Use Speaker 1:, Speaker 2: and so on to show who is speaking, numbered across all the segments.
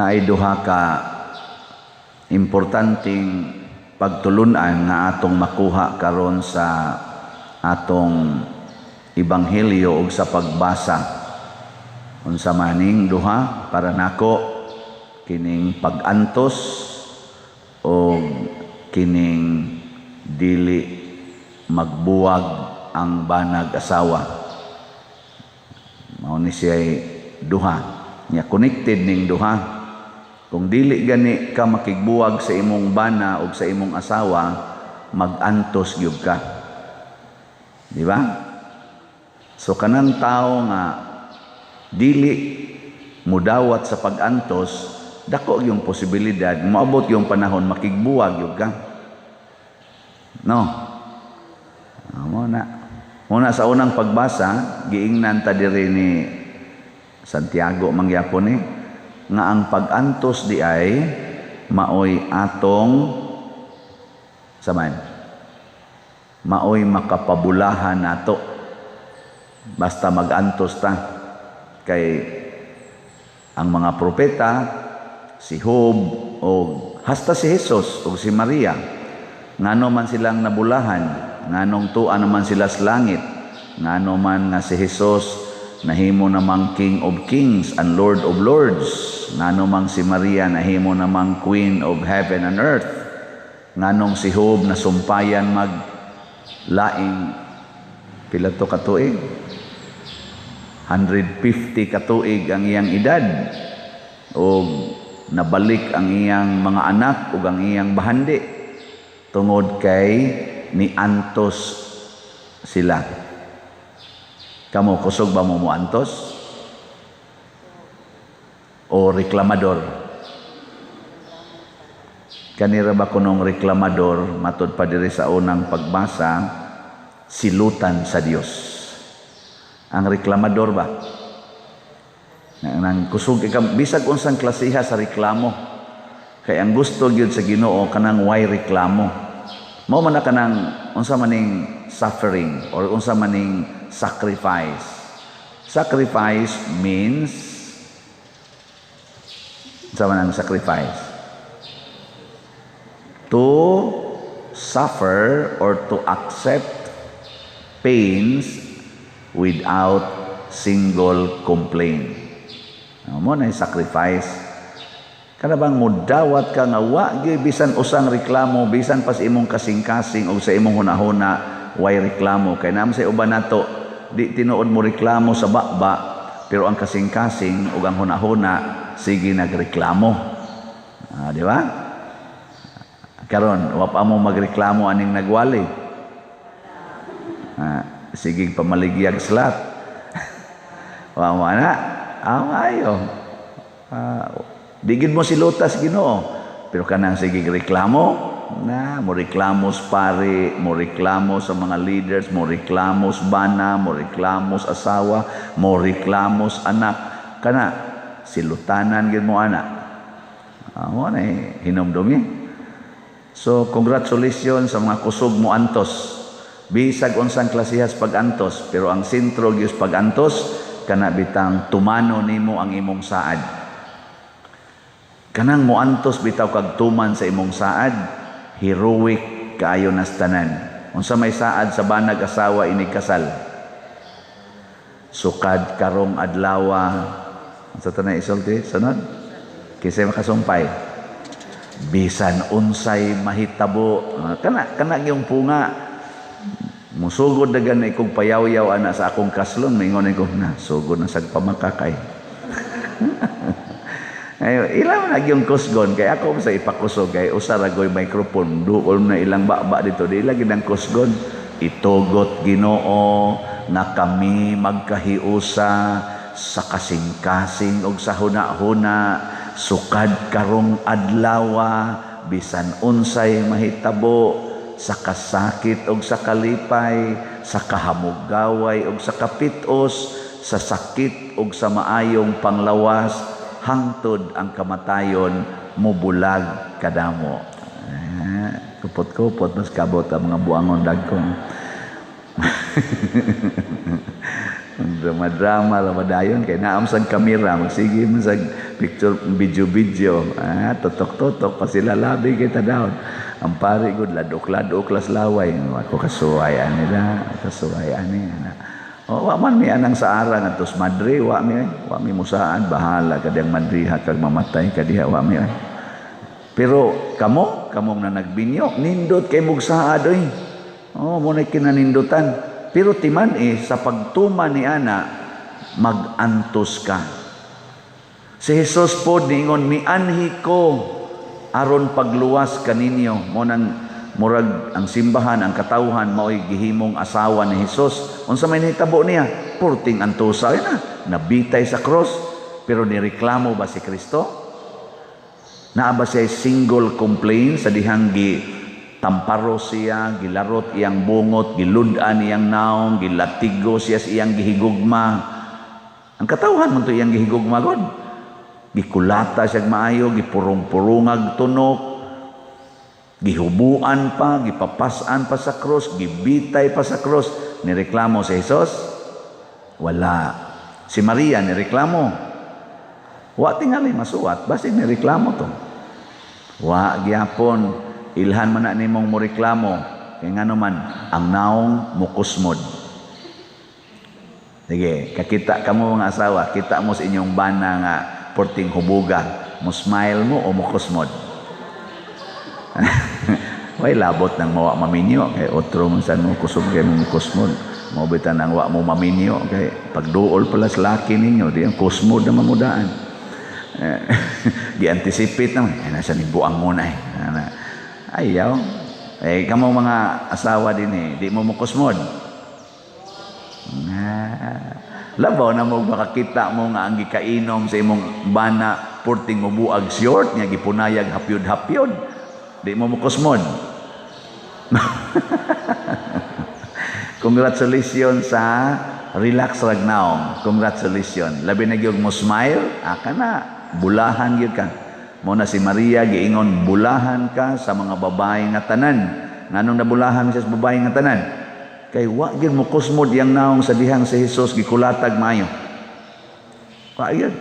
Speaker 1: na ay duha ka importanteng pagtulunan nga atong makuha karon sa atong ebanghelyo ug sa pagbasa. Unsa maning duha para nako kining pag-antos o kining dili magbuwag ang banag asawa. Mao ni siya duha. Nya connected ning duha. Kung dili gani ka makigbuwag sa imong bana o sa imong asawa, mag-antos gyud ka. Di ba? So kanang tao nga dili mudawat sa pag-antos, dako yung posibilidad maabot yung panahon makigbuwag gyud ka. No. Muna sa unang pagbasa, giingnan ta diri ni Santiago mangyapon ni nga ang pag-antos di ay maoy atong saman maoy makapabulahan nato basta mag-antos ta. Kay ang mga propeta si Job o hasta si Jesus o si Maria ngano man silang nabulahan, nganong tuan naman sila sa langit, ngano man nga si Jesus nahimo namang King of Kings and Lord of Lords, ngano mang si Maria nahimo namang Queen of Heaven and Earth, nganong si Job nasumpayan mag laing pila to katuig 150 katuig ang iyang edad o nabalik ang iyang mga anak ug ang iyang bahandi tungod kay niantos sila. Kamu kusog ba mo muantos? O reklamador? Kanira ba kunong reklamador matud pa diri sa unang pagbasa silutan sa Dios. Ang reklamador ba? Nang kusog ikaw bisag unsang klasiha sa reklamo. Kay ang gusto gyud sa Ginoo kanang way reklamo. Mao man na kanang unsa maning suffering or unsa maning sacrifice. Sacrifice means sama ng sacrifice to suffer or to accept pains without single complaint. Mo na sacrifice. Kana bang mudawat ka nga wa gyud bisan usang reklamo, bisan pas imong kasing-kasing o sa imong hunahuna way reklamo. Kay naman sa uban nato di tinuod mo reklamo sa bakba pero ang kasing-kasing ug ang hunahuna sige nagreklamo. Di ba? Karon wa pa mo magreklamo aning nagwali. Sige pamaligyag slat. Wa mo na. Ayo. Digid mo silutas Ginoo pero kanang sige reklamo na mo reklamos pare, mo reklamo sa mga leaders, mo reklamos bana, mo reklamos asawa, mo reklamos anak, kana silutanan gid mo ana. Amo na hinumdumi. So congratulations sa mga kusog mo antos. Bisag unsang klasihas pag-antos, pero ang sentro gyud pag-antos kana bitang tumano nimo ang imong saad. Kanang mo antos bitaw kag tuman sa imong saad. Heroic kaayo nas tanan. Unsa may saad sa banag asawa ini kasal. Sukad karong adlawa. Unsa tanay isulti? Sunod. Kisay makasumpay. Bisan unsay mahitabo. Kana yung punga. Musugod na gani kong payaw-yaw ana sa akong kaslon. Maingon ko na sugod na sag pamakakay. Ilang na yung kusgon kay ako sa ipakusog kay usa ra goy microphone duol na ilang baba dito di lagi nang kusgon itugot Ginoo na kami magkahiusa sa kasing-kasing og sa hunahuna sukad karong adlawa bisan unsay mahitabo sa kasakit og sa kalipay sa kahamugaway og sa kapitos sa sakit og sa maayong panglawas hangtod ang kamatayon mubulag kadamo. Kupot-kupot mas kabot ang mga buangon dagkong. Drama-drama lang madayon kay naam sa kamera magsige man sa picture video totok-totok pa sila labi kita daw ang pare gud ladok-ladok laslaway ako kasuwayan nila kasuwayan ni wa man mi anang sa ara ngadtos Madre wa mi musaan bahala kadang Madriha kag mamatay kadiha wa mi pero kamong na nagbinyo nindot kay mugsaad oy mo na kinanindutan pero timan sa pagtuman ni ana magantos ka. Si Jesus po niingon mianhi ko aron pagluwas kaninyo mo nang murag ang simbahan ang katawhan mao'y gihimong asawa ni Jesus. Unsa may nahitabo niya? Purting antusa nabitay sa cross pero nireklamo ba si Kristo? Naa ba siya single complaint sa dihang tamparo siya, gilarot iyang bungot, giludan iyang naong, gilatigo siya sa iyang gihigugma. Ang katawhan mo ito iyang gihigugma god. Gikulata siya maayo, gipurong-purungag tunok, gihubuan pa, gipapasan pa sa cross, gibitay pa sa cross. Nireklamo si Jesus? Wala. Si Maria nireklamo? Wa tingali masuwat, basta nireklamo to. Wa gyapon. Ilhan man na nimong moreklamo kay ngano man ang naong mukusmod. Sige, kakita kamo mga asawa, kita mo sa inyong bana nga porting hubuga, mo smile mo o mukusmod. Way labot nang mawa maminyo kay otro man sa mo kusog kay mo mukusmod. Mo bitan ang wa mo maminyo kay pagduol pala sa laki ninyo, di ang kusmod na mamudaan. Di-anticipate naman, nasa ni buang muna ayaw. Kamo mga asawa din di mo mukusmod. Labaw na mo makakita mo nga ang gikainom sa imong bana purting mo buag short nga gipunayag hapyod-hapyod. Di mo mukusmod. Congratulations sa relax ragnaong. Congratulations. Labi na gyud mo smile, aka na bulahan gyud ka. Muna si Maria giingon bulahan ka sa mga babae nga tanan. Nganong nabulahan siya sa babae nga tanan? Kay wa gyud mo kusmod yang naong sa dihang si Jesus gikulatag maayo. Wa gyud.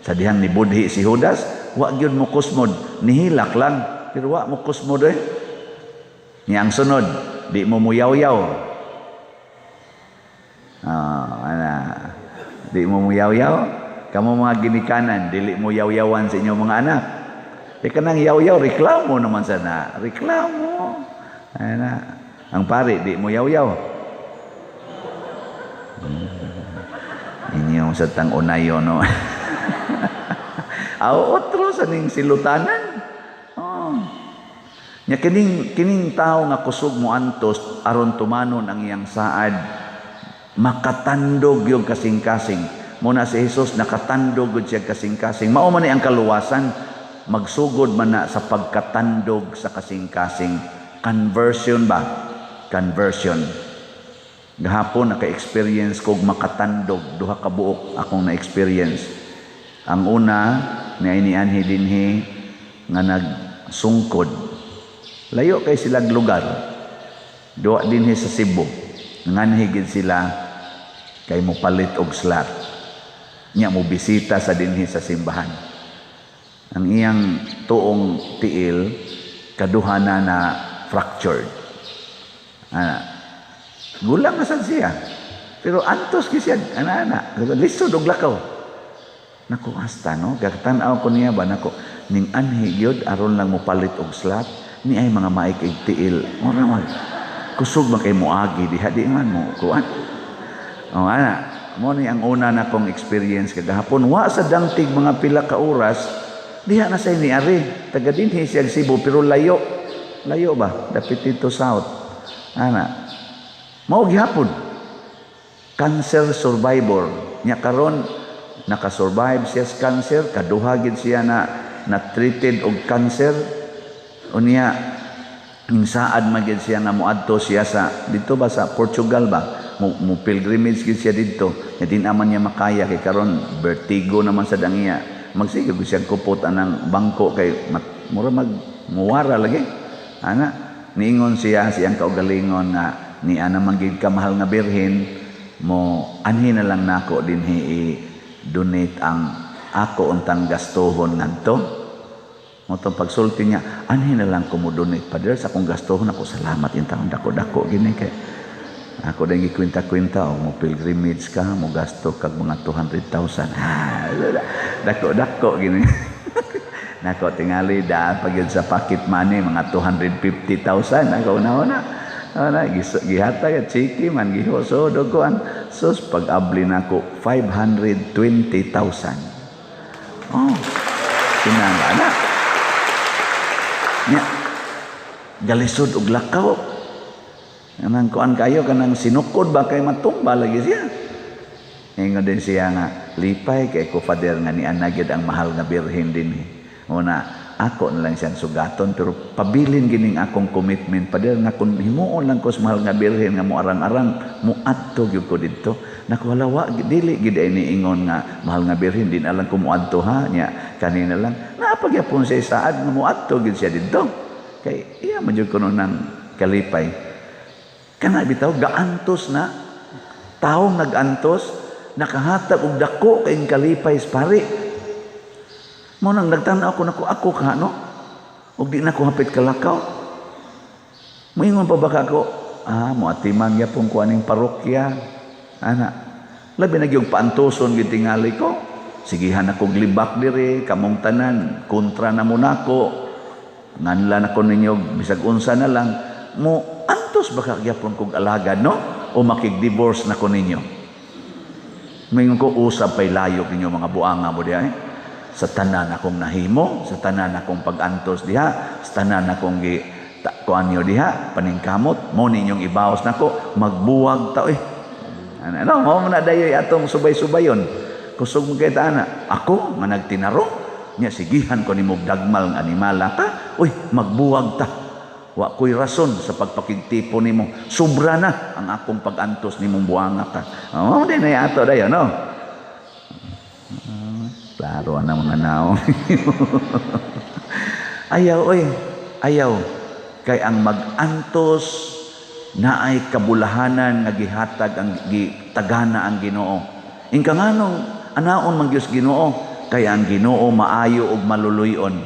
Speaker 1: Sa dihang ni budhi si Judas, wa gyud mo kusmod, nihilak lang, pero wa mo kusmod Yang sunod, di mo muyaw-yaw. Di mo muyaw-yaw. Kamu mga ginikanan, dili mo yaw-yawan sa inyong mga anak. Kanang yaw-yaw, reklamo naman sana. Reklamo. Ang pare, di mo yaw-yaw. Inyong sa tang unayo, no? Otro sa ning silutanan. Nya kining tao nga kusog mo antos aron tumanon ang iyang saad, makatandog yung kasing-kasing. Muna si Jesus nakatandog gud siya kasing-kasing. Mao man ni ang kaluwasan, magsugod man na sa pagkatandog sa kasing-kasing. Conversion ba? Conversion. Gahapon naka-experience kog makatandog, duha ka buok akong na-experience. Ang una ni inianhi dinhi nga nagsungkod. Layo kay silang lugar. Duha dinhi sa Cebu. Nganhigid sila kay mopalit og slot. Nya mo bisita sa dinhi sa simbahan. Ang iyang tuong tiil kaduha na fractured. Gulang na sad siya. Pero antos ki siya ana lisod og lakaw. Nako hasta no gagtan-aw ko niya ba nako ning anhi gyud aron lang mo palit og slot ni ay mga maik tiil. Ora man kusog man kay moagi diha di man mo kuan. Ana mo ni ang una na kong experience kagahapon wa sa dangtig mga pila ka oras diha na say ni ari taga dinhi siya Cebu pero layo ba dapit dito south ana mao gihapon cancer survivor nya karon naka-survive siya sa cancer kaduha gid siya na treated og cancer unya ning saad magid siya nga moadto siya sa dito ba sa Portugal ba mo pilgrimage gid siya didto nya din aman niya makaya kay karon vertigo naman sa dangiya magsige gud siya kupot anang bangko kay mura muwara lagi ana niingon siya siyang kaugalingon nga ni ana man gid ka mahal nga birhen mo anhi na lang nako dinhi i-donate ang ako untang gastuhon ngadto. Mo tong pagsulti niya, anhi na lang ko mo donate Father sa akong gastuhon. Ako salamat intang dako-dako gini kay ako dahil kwenta-kwenta o mo pilgrimage ka, mo gasto kag mga 200,000. Dako-dako gini. Nako tingali daan pag yun sa pocket money mga 250,000 ako una-una. Gihatag at chiki man gihoso dogoan. Sus pag-abli nako 520,000. Oh. Kinanga na. Nya galisod og lakaw. Kanang kuan kayo kanang sinukod ba kay matumba lagi siya. Ingon din siya nga lipay kay ko Father nga ni anagid ang mahal nga birhen din. Una ako na lang siyang sugaton pero pabilin gining akong commitment Father nga kun himuon lang ko sa mahal nga birhen nga mo arang-arang mo adto gyud ko didto. Nakuwalawa dili gid ni ingon nga mahal nga birhen din alang ko mo adto ha nya kanina lang napagyapon siya saad nga mo adto gid siya didto. Kay iya man jud kuno nang kalipay. Kana bitaw gaantos na taong nagantos nakahatag og dako kay kalipay sa pari. Mo nang nagtanaw ako ka no. Og di na ko hapit kalakaw. Moingon pa baka ako, mo atiman gyapon ko aning parokya. Ana. Labi na gyud paantoson gid tingali ko. Sigihan ako glibak diri kamong tanan, kontra na mo nako. Nganlan ako ninyo bisag unsa na lang mo antos baka gyapon kog alagad no o makig-divorce na ko ninyo. Moingon ko usab pay layok ninyo mga buanga mo diha sa tanan akong nahimo, sa tanan akong pag-antos diha, sa tanan akong kuan niyo diha, paningkamot, mo ninyong ibawas nako, magbuwag ta ano, mo na dayoy atong subay-subayon. Kusog mo kay ana, ako nga nagtinaro, nya sigihan ko nimo dagmal nga animala ka, magbuwag ta. Wa ko'y rason sa pagpakigtipo nimo. Sobra na ang akong pag-antos nimong buanga ka. Di na ato dayo, no? Klaro na mga naong. Ayaw. Kay ang mag-antos na ay kabulahanan nga gihatag ang gitagana ang Ginoo. Ingka nganong anaon man Dios Ginoo, kay ang Ginoo maayo og maluluyon.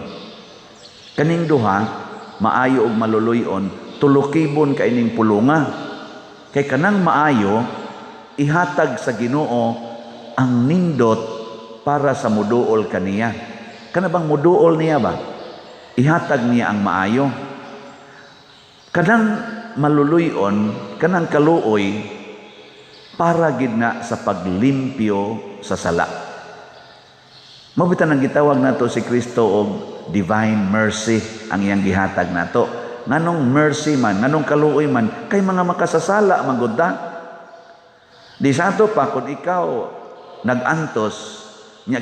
Speaker 1: Kaning duha, maayo og maluluyon, tulokibon kay ning pulunga. Kay kanang maayo ihatag sa Ginoo ang nindot para sa muduol kaniya. Kana bang muduol niya ba? Ihatag niya ang maayo. Kanang maluluyon, kanang kaluoy, para gid na sa paglimpyo sa sala. Mabitan ang gitawag nato si Kristo og divine mercy ang iyang gihatag nato. Nganong mercy man, nganong kaluoy man, kay mga makasasala magudta. Di sa ato pa kung ikaw nagantos nya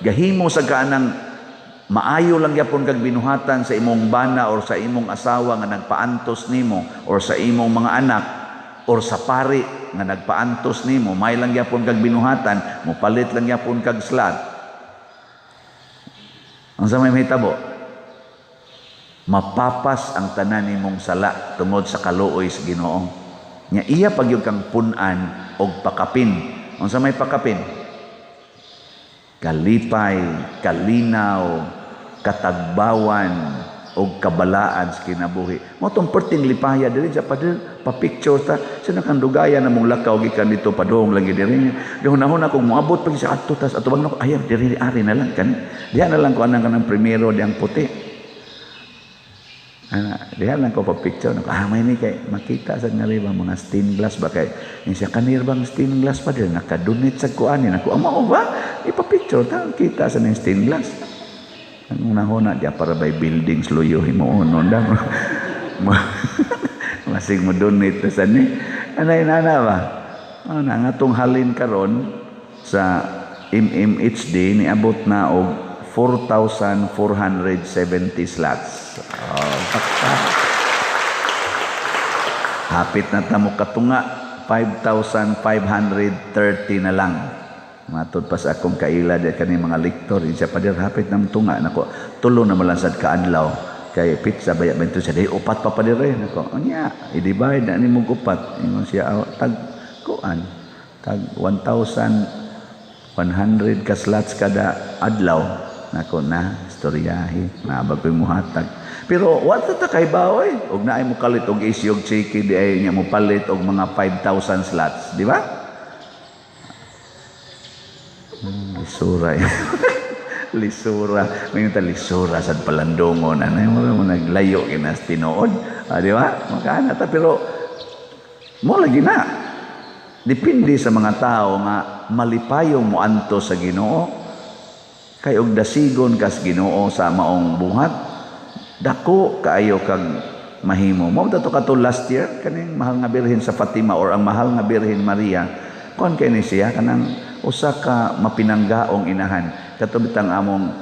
Speaker 1: gahimo sa kanang maayo lang gyapon kag binuhatan sa imong bana or sa imong asawa nga nagpaantos nimo or sa imong mga anak or sa pari nga nagpaantos nimo, may lang gyapon kag binuhatan, mopalit lang gyapon kag slot. Ang sa may mahitabo, mapapas ang tanan nimong sala tungod sa kaluoy sa Ginoo. Nya iya pagyud kang punan og pakapin. Ang sa may pakapin, kalipay, kalinaw, katagbawan, o kabalaan sa kinabuhi. Mo itong perting lipaya diri sa Padre, pa-picture ta, siya nakandugaya na mong lakaw, gikan dito, padong lagi diri. Dihon-hon akong muabot pag sa ato, tas ato bang ako, ayaw, diri, ari na lang. Diyan na lang ko anang kanang primero, diyang puti. Diyan lang ko pa-picture. May ni kay makita sa nga rin mga stained glass ba kay siya kanir bang stained glass pa din nakadunit sa kuanin ako mao ba ipa-picture ta kita sa ng stained glass ang unahuna diya para by buildings luyo himo unon dam masig mo donate sa ni anay nana ba nga atong halin karon sa MMHD ni abot na og 4,470 slots. Hapit na tamo katunga 5,530 na lang. Matod pa sa akong kaila di kani mga lektor siya pa dir hapit na tunga nako tulo na malansad kaadlaw kay pizza baya bento siya dai upat pa pa dire nako nya i-divide na nimo upat ingon siya tag kuan tag 1,100 ka slots kada adlaw. Nako na istoryahi na bagoy muhatag. Pero what ta kay bawoy og naay mo kalit og isyog chiki di ay nya mo palit og mga 5,000 slots, di ba? Lisura. Lisura, may lisura sa palandongon anay mo naglayo kinas tinuod, di ba? Makana ta pero mo lagi na. Depende sa mga tao nga malipayong mo anto sa Ginoo. Kay og dasigon kas Ginoo sa maong buhat. Dako kaayo kag mahimo. Mo to kato last year kaning mahal nga birhen sa Fatima or ang mahal nga birhen Maria. Kon kay ni siya kanang usa ka mapinanggaong inahan. Katubitang among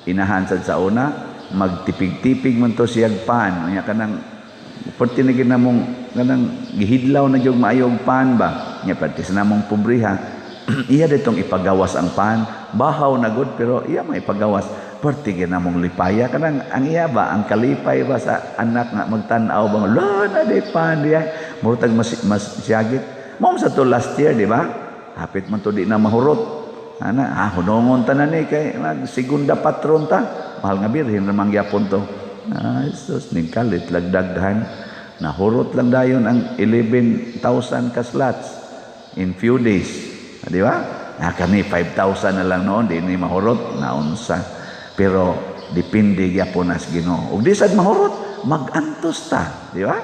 Speaker 1: inahan sa una, magtipig-tipig man to siyag pan. Nya kanang pertinigin namong kanang gihidlaw na gyud maayong pan ba. Nya pati sa namong pobriha. Iya ditong ipagawas ang pan. Bahaw na gud pero iya may ipagawas. Pertigin namong lipaya kanang ang iya ba ang kalipay ba sa anak nga magtan-aw ba la na di pan diya murtag mas siyagit mo sa to last year di ba hapit man to di na mahurot ana hunongon tanan ni kay segunda patron ta mahal nga birhen namang gyapon to Jesus ning kalit lagdaghan nahurot lang dayon ang 11,000 ka slots in few days di ba kami 5,000 na lang noon di ni mahurot naunsa. Pero dipindi gyapon as Ginoo. Ug di sad mahurot, magantos ta, di ba?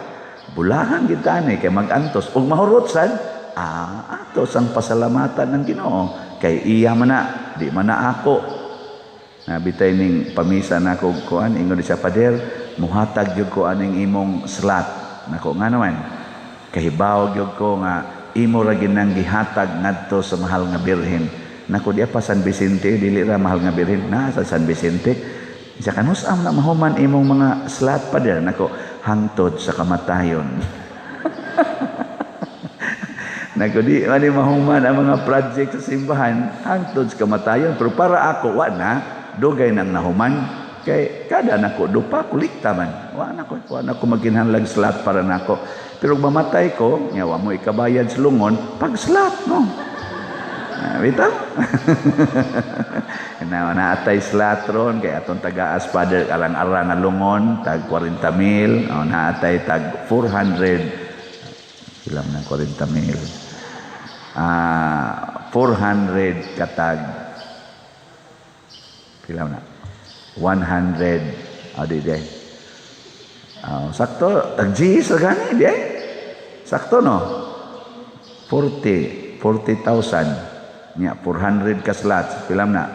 Speaker 1: Bulahan kita ni kay magantos. Ug mahurot sad, atos ang pasalamatan ng Ginoo. Kay iya man na, di man na ako. Nabitay ning pamisa nako kuan ingon sa pader, muhatag gyud ko aning imong slot. Nako nga naman. Kahibaw gyud ko nga imo ra ginang gihatag ngadto sa mahal nga birhen. Nako diya pa San Vicente dili ra mahal nga birhen na sa San Vicente sa kanus am na mahuman imong mga slot pa der nako hangtod sa kamatayon. Nako di ani mahuman ang mga project sa simbahan hangtod sa kamatayon pero para ako wa na dugay nang nahuman kay kada nako dupa kulikta man wa nako maginhanlag slot para nako pero mamatay ko nya wa mo ikabayad sa lungon pag slot no. Bitaw? Naatay slatron kay atong taga-as father arang-arang nga lungon tag 40,000 naatay tag 400 ilang na 40,000 400 katag ilang na 100 di sakto tag G's gani di sakto no 40,000 nya 400 ka slots pilam na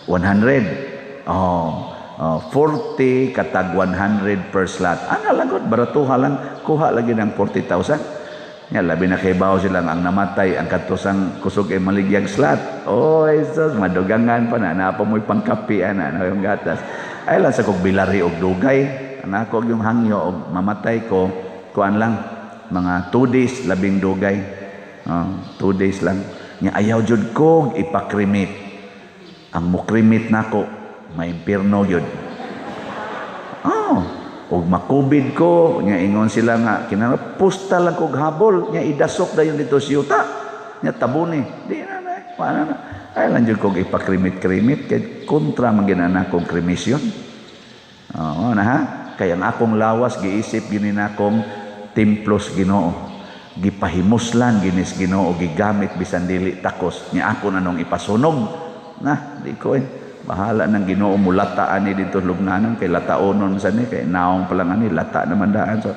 Speaker 1: 100 40 katag 100 per slot ana lagot baratuha lang kuha lagi ng 40,000 nya labi na kay bawo sila ang namatay ang katusang kusog ay maligyag slot Jesus madugangan pa na pa mo'y pangkapi ana yung gatas ay lang sa kog bilari og dugay anako yung hangyo og mamatay ko kuan lang mga 2 days labing dugay 2 days lang nya ayaw jud ko ipakrimit ang mukrimit nako maimpirno jud og makubid ko nya ingon sila nga kinahanglan pusta lang kog habol nya idasok dayon dito sa yuta nya tabuni di na paano na ay lang jud kog ipakrimit kay kontra man ginana kong krimisyon na ha kay ang akong lawas giisip gini nakong templos Ginoo gipahimuslan ginis Ginoo gigamit bisan dili takos nya ako nanong ipasunog na di ko bahala ng Ginoo mulataan ni dito lubnganan kay lataonon sa ni kay naong pa lang ani lata naman daan so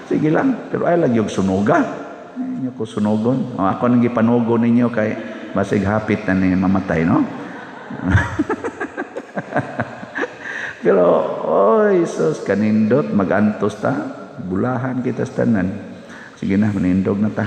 Speaker 1: sige lang pero ay lang yung sunuga inyo ko sunogon ako nang gipanugo ninyo kay basig hapit na ni mamatay no. Pero Jesus kanindot magantos ta bulahan kita sa tanan. Sige na, manindog na ta.